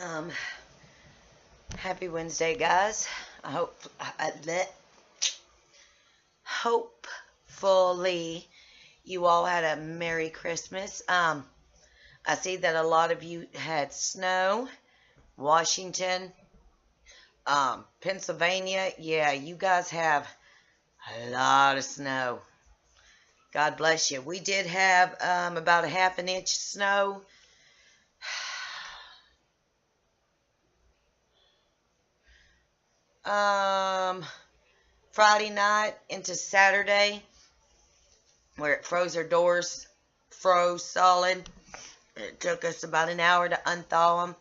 Um, Happy Wednesday, guys. Hopefully you all had a Merry Christmas. I see that a lot of you had snow. Washington, Pennsylvania, yeah, you guys have a lot of snow. God bless you. We did have about a half an inch snow. Friday night into Saturday, where it froze our doors, froze solid. It took us about an hour to unthaw them.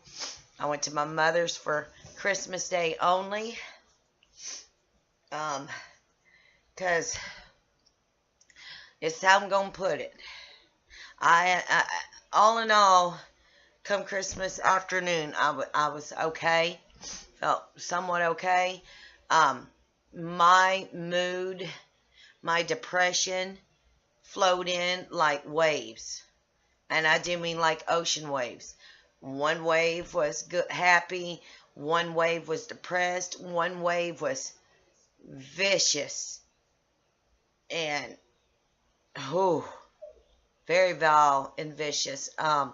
I went to my mother's for Christmas Day only, because it's how I'm gonna put it. I all in all, come Christmas afternoon, I was okay, felt somewhat okay. My mood, my depression flowed in like waves, and I do mean like ocean waves. One wave was good, happy. One wave was depressed. One wave was vicious, and very vile and vicious. And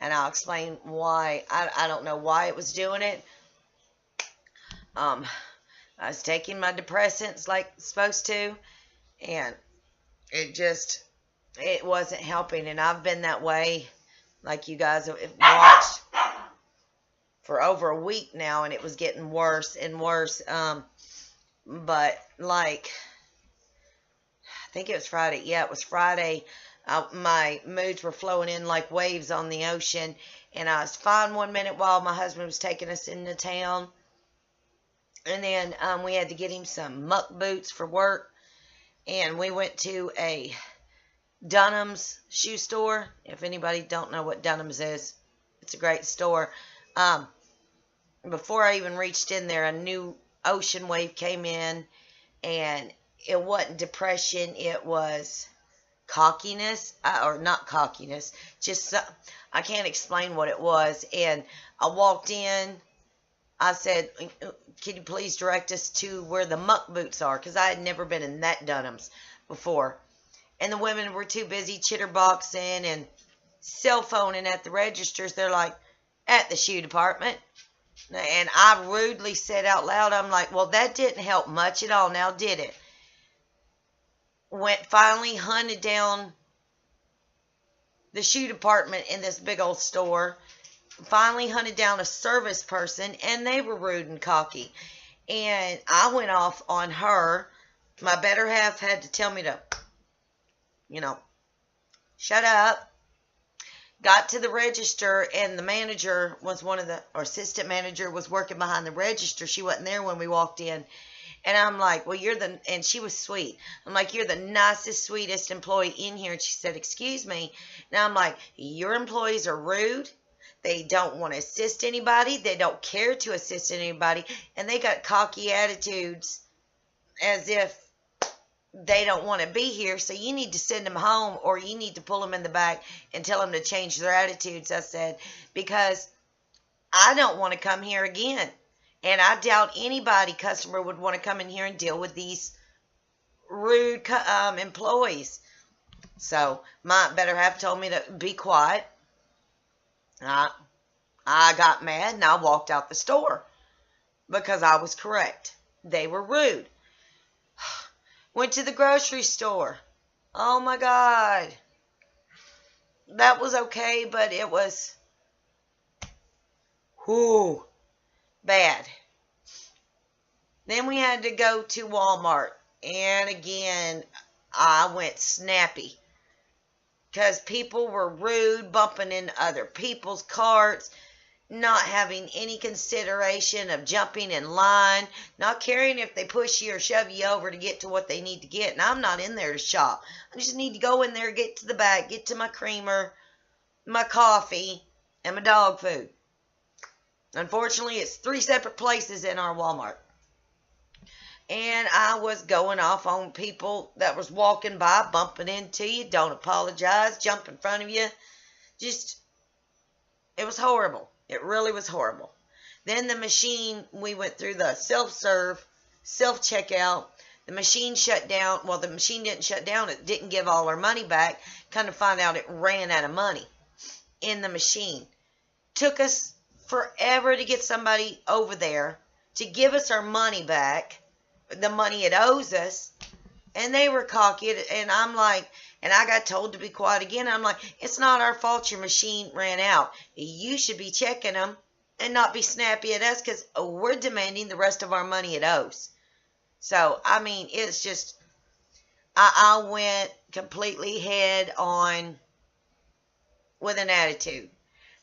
I'll explain why. I don't know why it was doing it. I was taking my depressants like supposed to, and it wasn't helping. And I've been that way, like you guys have watched, for over a week now, and it was getting worse and worse. But like, I think it was Friday. Yeah, it was Friday. My moods were flowing in like waves on the ocean, and I was fine one minute while my husband was taking us into town. And then we had to get him some muck boots for work. And we went to a Dunham's shoe store. If anybody don't know what Dunham's is, it's a great store. Before I even reached in there, a new ocean wave came in. And it wasn't depression. It was cockiness. Or not cockiness. Just, I can't explain what it was. And I walked in. I said, can you please direct us to where the muck boots are? Because I had never been in that Dunham's before. And the women were too busy chitterboxing and cell phoning at the registers. They're like, at the shoe department. And I rudely said out loud, I'm like, well, that didn't help much at all now, did it? Finally hunted down the shoe department in this big old store. Finally hunted down a service person, and they were rude and cocky. And I went off on her. My better half had to tell me to, shut up. Got to the register, and the manager was or assistant manager was working behind the register. She wasn't there when we walked in. And I'm like, well, and she was sweet. I'm like, you're the nicest, sweetest employee in here. And she said, excuse me. Now I'm like, your employees are rude. They don't want to assist anybody. They don't care to assist anybody. And they got cocky attitudes as if they don't want to be here. So you need to send them home, or you need to pull them in the back and tell them to change their attitudes, I said, because I don't want to come here again. And I doubt customer would want to come in here and deal with these rude employees. So my better half told me to be quiet. I got mad and I walked out the store because I was correct. They were rude. Went to the grocery store. Oh my God. That was okay, but it was bad. Then we had to go to Walmart. And again, I went snappy. Because people were rude, bumping into other people's carts, not having any consideration of jumping in line, not caring if they push you or shove you over to get to what they need to get. And I'm not in there to shop. I just need to go in there, get to the back, get to my creamer, my coffee, and my dog food. Unfortunately, it's 3 separate places in our Walmart. And I was going off on people that was walking by, bumping into you. Don't apologize. Jump in front of you. It was horrible. It really was horrible. Then the machine, we went through the self-serve, self-checkout. The machine shut down. Well, the machine didn't shut down. It didn't give all our money back. Kind of find out it ran out of money in the machine. Took us forever to get somebody over there to give us our money back, the money it owes us. And they were cocky, and I'm like, and I got told to be quiet again. I'm like, it's not our fault your machine ran out. You should be checking them and not be snappy at us because we're demanding the rest of our money it owes. So, I mean, it's just, I went completely head on with an attitude.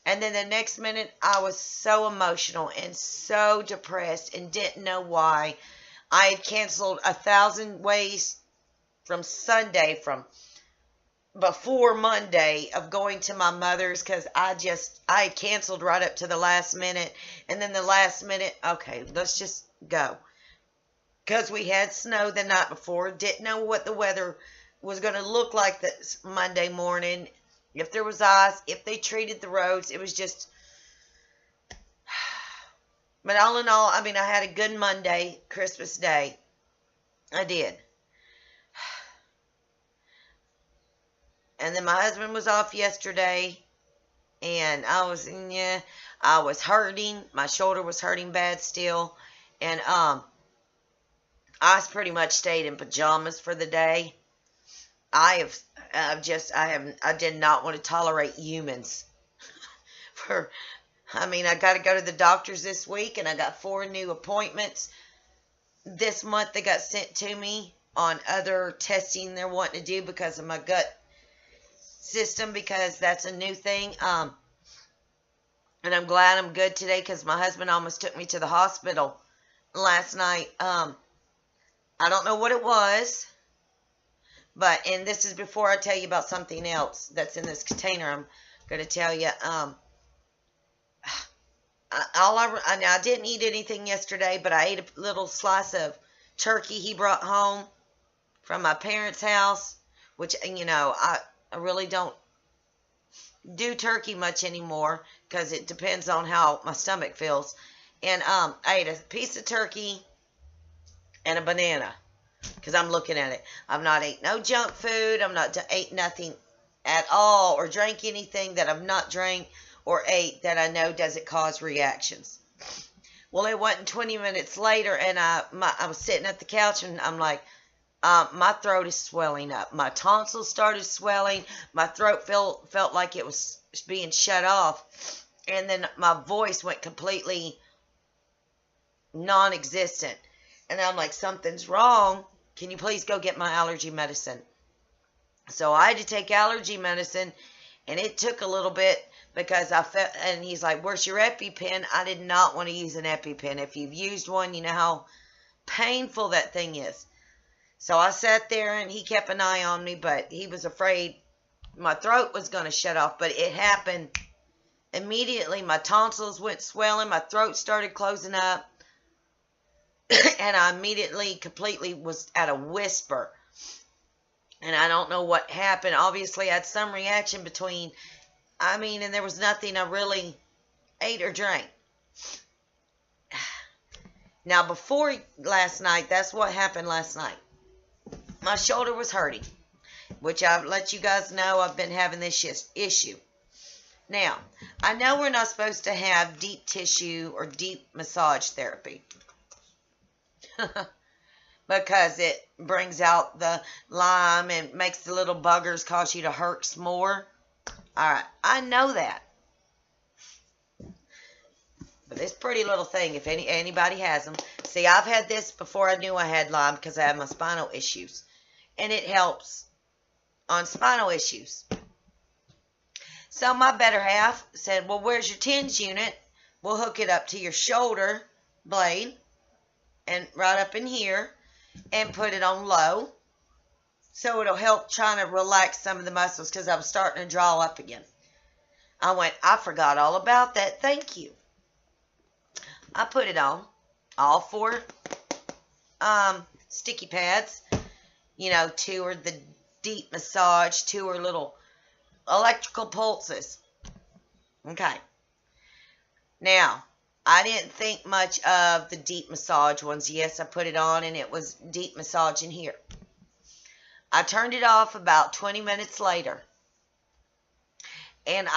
And then the next minute, I was so emotional and so depressed and didn't know why. I had canceled 1,000 ways from Sunday, from before Monday, of going to my mother's because I had canceled right up to the last minute. And then the last minute, okay, let's just go. Because we had snow the night before, didn't know what the weather was going to look like this Monday morning. If there was ice, if they treated the roads, it was just. But all in all, I mean, I had a good Monday, Christmas Day. I did. And then my husband was off yesterday, and I was hurting. My shoulder was hurting bad still, and I pretty much stayed in pajamas for the day. I did not want to tolerate humans. I got to go to the doctors this week, and I got 4 new appointments this month that got sent to me on other testing they're wanting to do because of my gut system, because that's a new thing. And I'm glad I'm good today because my husband almost took me to the hospital last night. I don't know what it was, and this is before I tell you about something else that's in this container. I'm going to tell you. I didn't eat anything yesterday, but I ate a little slice of turkey he brought home from my parents' house, which, I really don't do turkey much anymore because it depends on how my stomach feels. And I ate a piece of turkey and a banana because I'm looking at it. I've not ate no junk food. I've not ate nothing at all or drank anything that I've not drank or ate that I know doesn't cause reactions. Well, it wasn't 20 minutes later, and I was sitting at the couch, and I'm like, my throat is swelling up. My tonsils started swelling. My throat felt like it was being shut off. And then my voice went completely non-existent. And I'm like, something's wrong. Can you please go get my allergy medicine? So I had to take allergy medicine, and it took a little bit because I felt, and he's like, where's your EpiPen? I did not want to use an EpiPen. If you've used one, you know how painful that thing is. So I sat there, and he kept an eye on me, but he was afraid my throat was going to shut off. But it happened immediately. My tonsils went swelling. My throat started closing up. And I immediately completely was at a whisper. And I don't know what happened. Obviously, I had some reaction between, and there was nothing I really ate or drank. Now, before last night, that's what happened last night. My shoulder was hurting, which I've let you guys know I've been having this issue. Now, I know we're not supposed to have deep tissue or deep massage therapy because it brings out the Lyme and makes the little buggers cause you to herx more. All right, I know that. But this pretty little thing, if anybody has them. See, I've had this before I knew I had Lyme because I have my spinal issues. And it helps on spinal issues. So my better half said, well, where's your TENS unit? We'll hook it up to your shoulder blade and right up in here and put it on low. So it'll help trying to relax some of the muscles because I was starting to draw up again. I went, I forgot all about that. Thank you. I put it on. All 4 sticky pads. 2 are the deep massage. 2 are little electrical pulses. Okay. Now, I didn't think much of the deep massage ones. Yes, I put it on and it was deep massage in here. I turned it off about 20 minutes later. And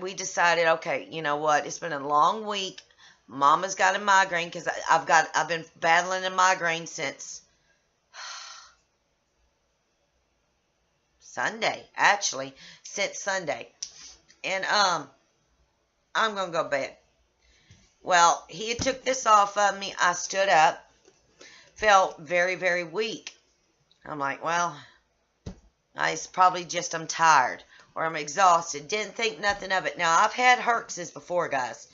we decided, okay, you know what? It's been a long week. Mama's got a migraine because I've been battling a migraine since Sunday, actually, since Sunday. And I'm gonna go to bed. Well, he took this off of me. I stood up, felt very, very weak. I'm like, well, it's probably just I'm tired or I'm exhausted. Didn't think nothing of it. Now, I've had herxes before, guys,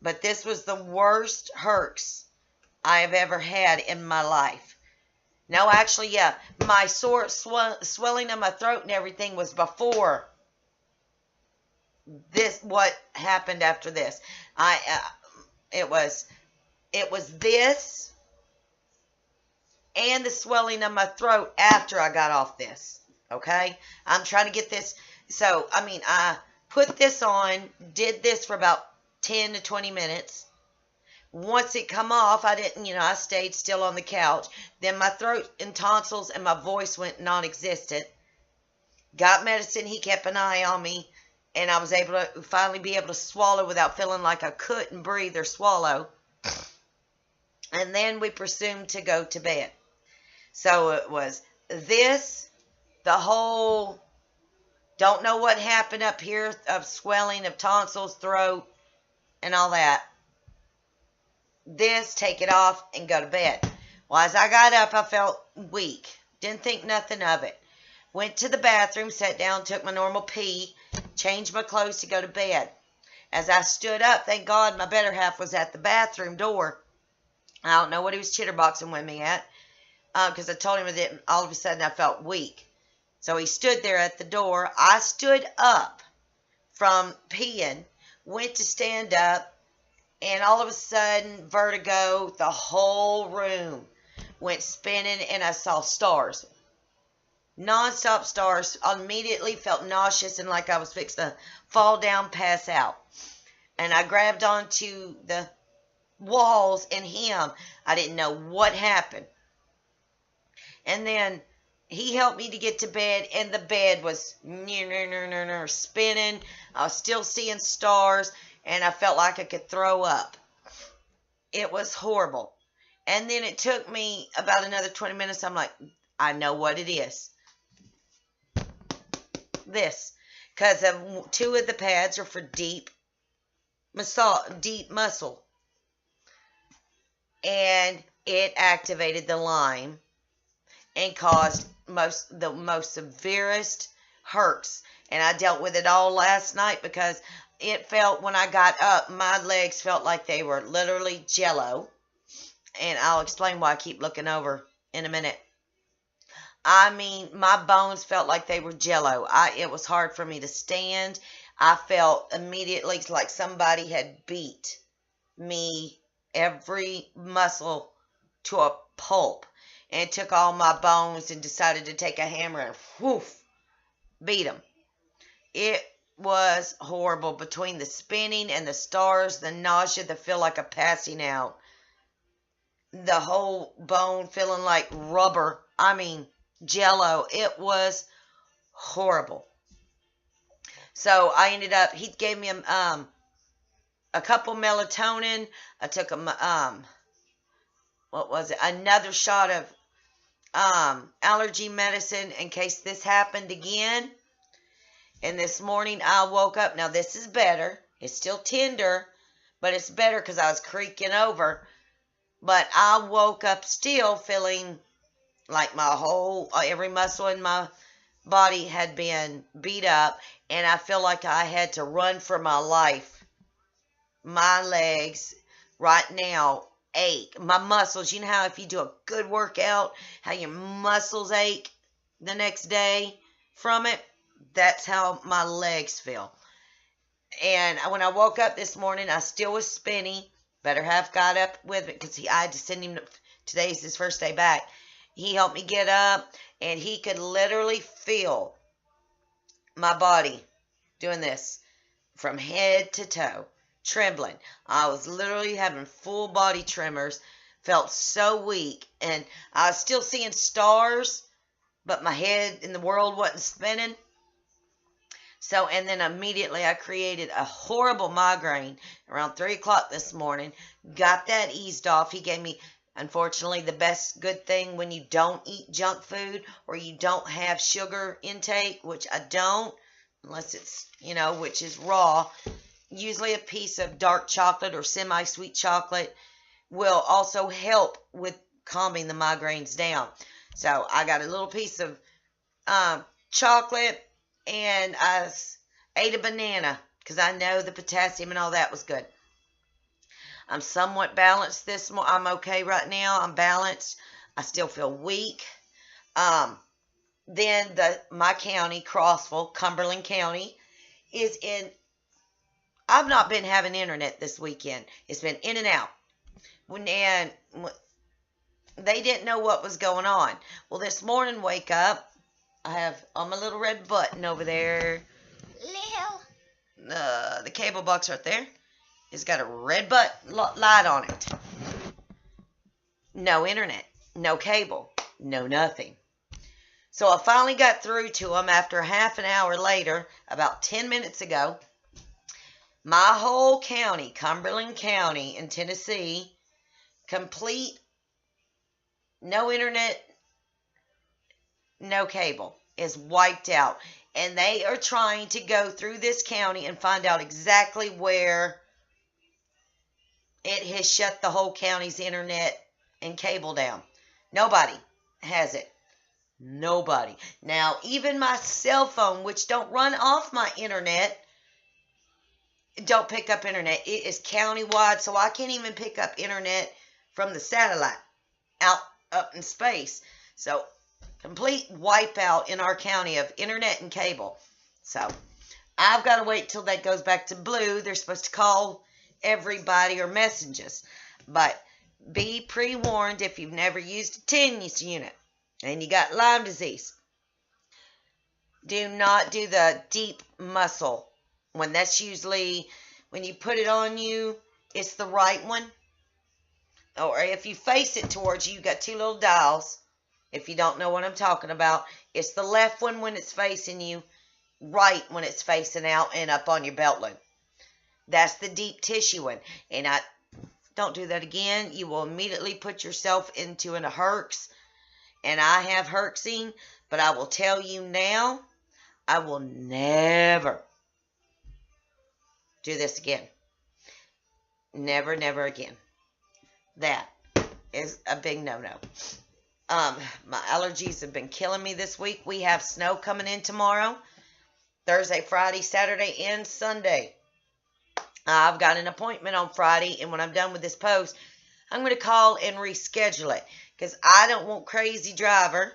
but this was the worst herx I have ever had in my life. No, actually, yeah, my swelling of my throat and everything was before this. What happened after this? It was this and the swelling of my throat after I got off this. Okay, I'm trying to get this. So, I mean, I put this on, did this for about 10 to 20 minutes. Once it come off, I didn't, I stayed still on the couch. Then my throat and tonsils and my voice went non-existent. Got medicine. He kept an eye on me. And I was able to finally be able to swallow without feeling like I couldn't breathe or swallow. And then we presumed to go to bed. So it was this, the whole, don't know what happened up here of swelling of tonsils, throat, and all that. This, take it off, and go to bed. Well, as I got up, I felt weak. Didn't think nothing of it. Went to the bathroom, sat down, took my normal pee, changed my clothes to go to bed. As I stood up, thank God my better half was at the bathroom door. I don't know what he was chitterboxing with me at, because I told him that all of a sudden I felt weak. So he stood there at the door. I stood up from peeing, went to stand up, and all of a sudden, vertigo, the whole room went spinning, and I saw stars. Non-stop stars. I immediately felt nauseous and like I was fixed to fall down, pass out. And I grabbed onto the walls and him. I didn't know what happened. And then he helped me to get to bed, and the bed was spinning. I was still seeing stars, and I felt like I could throw up. It was horrible. And then it took me about another 20 minutes. I'm like, I know what it is. This. Because two of the pads are for deep muscle. And it activated the Lyme and caused the most severest herx. And I dealt with it all last night because it felt, when I got up, my legs felt like they were literally jello. And I'll explain why I keep looking over in a minute. I mean, my bones felt like they were jello. It was hard for me to stand. I felt immediately like somebody had beat me, every muscle, to a pulp. And took all my bones and decided to take a hammer and whoof, beat them. It was horrible. Between the spinning and the stars, the nausea, the feel like a passing out, the whole bone feeling like rubber, I mean jello. It was horrible. So I ended up, he gave me a couple melatonin. I took another shot of allergy medicine in case this happened again. And this morning I woke up. Now this is better. It's still tender, but it's better because I was creaking over. But I woke up still feeling like every muscle in my body had been beat up, and I feel like I had to run for my life. My legs right now ache. My muscles, you know how if you do a good workout, how your muscles ache the next day from it? That's how my legs feel. And when I woke up this morning, I still was spinny. Better half got up with it because I had to send him. Today's his first day back. He helped me get up, and he could literally feel my body doing this from head to toe, trembling. I was literally having full body tremors, felt so weak, and I was still seeing stars, but my head in the world wasn't spinning. So, and then immediately I created a horrible migraine around 3 o'clock this morning. Got that eased off. He gave me, unfortunately, the best good thing when you don't eat junk food or you don't have sugar intake, which I don't, unless it's, which is raw. Usually a piece of dark chocolate or semi-sweet chocolate will also help with calming the migraines down. So I got a little piece of chocolate, and I ate a banana because I know the potassium and all that was good. I'm somewhat balanced this morning. I'm okay right now. I'm balanced. I still feel weak. Then my county, Crossville, Cumberland County, is in. I've not been having internet this weekend. It's been in and out. And they didn't know what was going on. Well, this morning, wake up. I have on my little red button over there. The cable box right there. It's got a red light on it. No internet. No cable. No nothing. So I finally got through to them after half an hour later, about 10 minutes ago. My whole county, Cumberland County in Tennessee, complete, no internet, no cable, is wiped out. And they are trying to go through this county and find out exactly where it has shut the whole county's internet and cable down. Nobody has it. Nobody. Now, even my cell phone, which don't run off my internet, don't pick up internet. It is county-wide, so I can't even pick up internet from the satellite up in space. So, complete wipeout in our county of internet and cable. So, I've got to wait till that goes back to blue. They're supposed to call everybody or messages. But be pre-warned if you've never used a TENS unit and you got Lyme disease. Do not do the deep muscle one. That's usually, when you put it on you, it's the right one. Or if you face it towards you, you got two little dials. If you don't know what I'm talking about, it's the left one when it's facing you, right when it's facing out and up on your belt loop. That's the deep tissue one. And don't do that again. You will immediately put yourself into a herx. And I have herxing, but I will tell you now, I will never do this again. Never, never again. That is a big no-no. My allergies have been killing me this week. We have snow coming in tomorrow, Thursday, Friday, Saturday, and Sunday. I've got an appointment on Friday, and when I'm done with this post, I'm going to call and reschedule it because I don't want crazy driver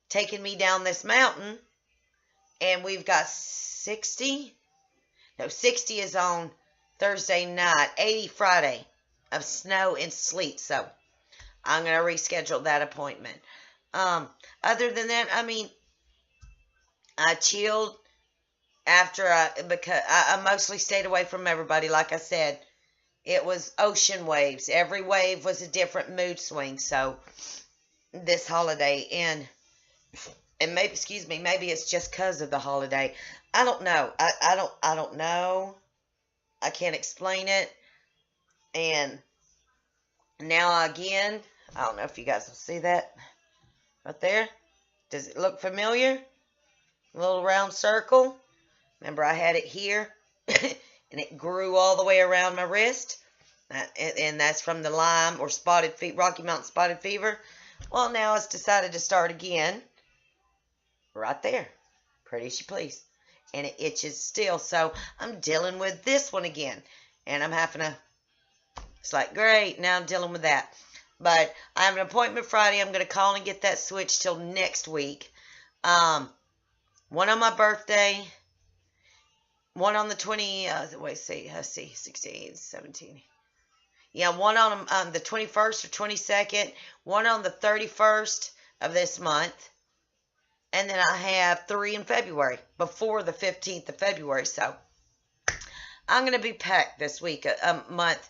taking me down this mountain, and we've got 60 is on Thursday night, 80 Friday of snow and sleet, so I'm going to reschedule that appointment. Other than that, I chilled because I mostly stayed away from everybody. Like I said, it was ocean waves. Every wave was a different mood swing. So this holiday, and maybe, maybe it's just because of the holiday. I don't know. I don't know. I can't explain it. And now again, I don't know if you guys will see that right there. Does it look familiar? A little round circle. Remember, I had it here, and it grew all the way around my wrist. And that's from the Lyme or Rocky Mountain spotted fever. Well, now it's decided to start again. Right there. Pretty as you please. And it itches still. So I'm dealing with this one again. And I'm having to, it's like, great, now I'm dealing with that. But I have an appointment Friday. I'm going to call and get that switched till next week. One on my birthday. One on the 16, 17. Yeah, one on the 21st or 22nd. One on the 31st of this month. And then I have 3 in February, before the 15th of February. So, I'm going to be packed this week, a month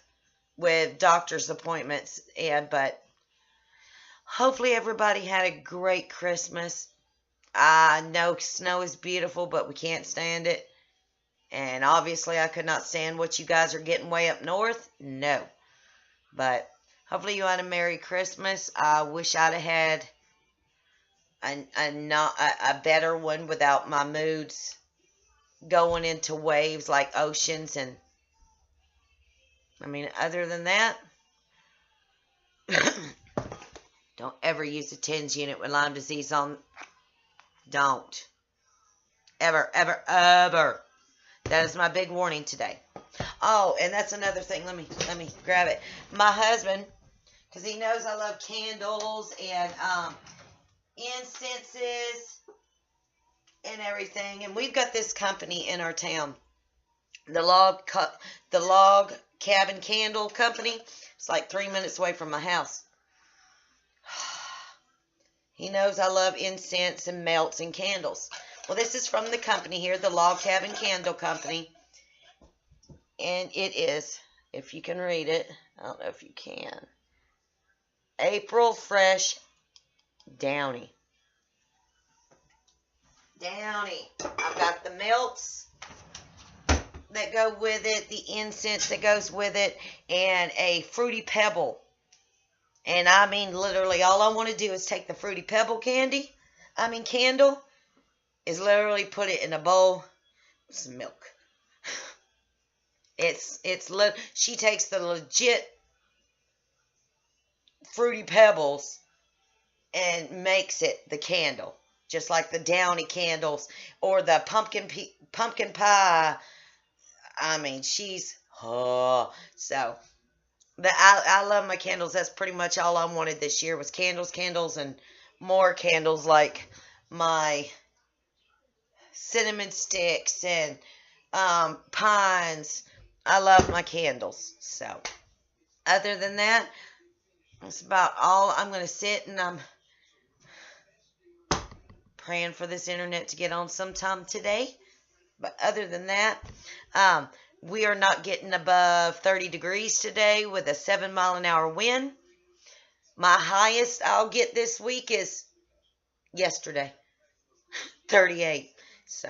with doctor's appointments, but hopefully everybody had a great Christmas. I know snow is beautiful, but we can't stand it. And obviously I could not stand what you guys are getting way up north. No. But hopefully you had a Merry Christmas. I wish I'd have had a better one without my moods going into waves like oceans. And I mean, other than that, don't ever use a TENS unit with Lyme disease on. Don't. Ever, ever, ever. That is my big warning today. Oh, and that's another thing. Let me grab it. My husband, because he knows I love candles and incenses and everything. And we've got this company in our town, the log cabin candle company. It's like 3 minutes away from my house. He knows I love incense and melts and candles. Well, this is from the company here, the Log Cabin Candle Company. And it is, if you can read it, I don't know if you can, April Fresh Downy. Downy. I've got the melts that go with it, the incense that goes with it, and a Fruity Pebble. And I mean, literally, all I want to do is take the Fruity Pebble candle, is literally put it in a bowl with some milk. She takes the legit Fruity Pebbles and makes it the candle, just like the Downy candles or the pumpkin pie. I mean, so I love my candles. That's pretty much all I wanted this year was candles, and more candles like my cinnamon sticks and pines. I love my candles. So, other than that, that's about all. I'm going to sit and I'm praying for this internet to get on sometime today. But other than that, we are not getting above 30 degrees today with a 7-mile-an-hour wind. My highest I'll get this week is yesterday, 38. So,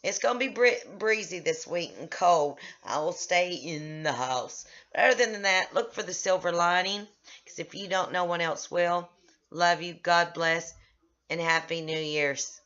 it's going to be breezy this week and cold. I will stay in the house. But other than that, look for the silver lining. Because if you don't, no one else will. Love you. God bless. And Happy New Year's.